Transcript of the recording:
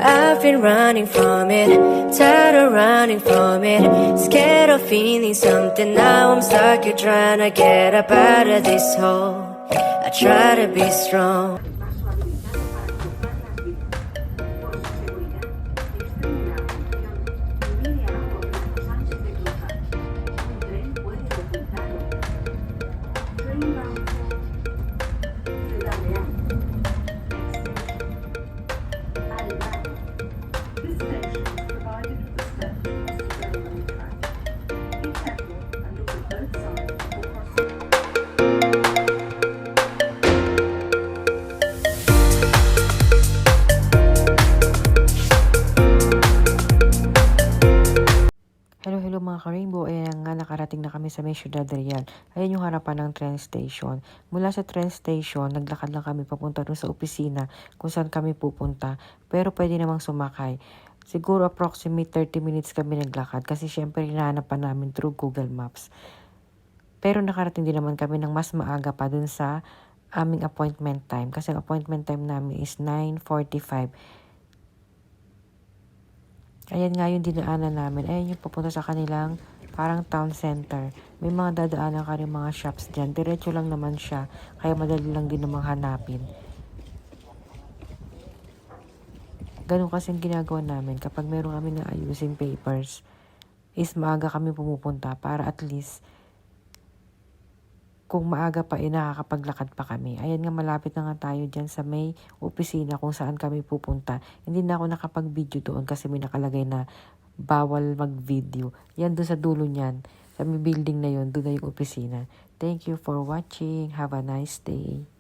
I've been running from it, tired of running from it, scared of feeling something. Now I'm stuck here trying to get up out of this hole. I try to be strong. Hello mga ka-rainbow, ayan nga nakarating na kami sa may Ciudad Real. Ayan yung harapan ng train station. Mula sa train station, naglakad lang kami papunta dun sa opisina kung saan kami pupunta. Pero pwede namang sumakay. Siguro approximate 30 minutes kami naglakad kasi syempre hinahanap pa namin through Google Maps. Pero nakarating din naman kami ng mas maaga pa dun sa aming appointment time. Kasi ang appointment time namin is 9:45. Ayan nga yung dinaanan namin. Ayan yung papunta sa kanilang parang town center. May mga dadaanan ka rin mga shops dyan. Diretso lang naman siya. Kaya madali lang din namang hanapin. Ganun kasing ginagawa namin. Kapag meron kami na ayusing papers, is maaga kami pumupunta para at least kung maaga pa nakakapaglakad pa kami. Ayan nga malapit na nga tayo dyan sa may opisina kung saan kami pupunta. Hindi na ako nakapag-video doon kasi may nakalagay na bawal mag-video. Yan doon sa dulo niyan. Sa may building na yun, doon na yung opisina. Thank you for watching. Have a nice day.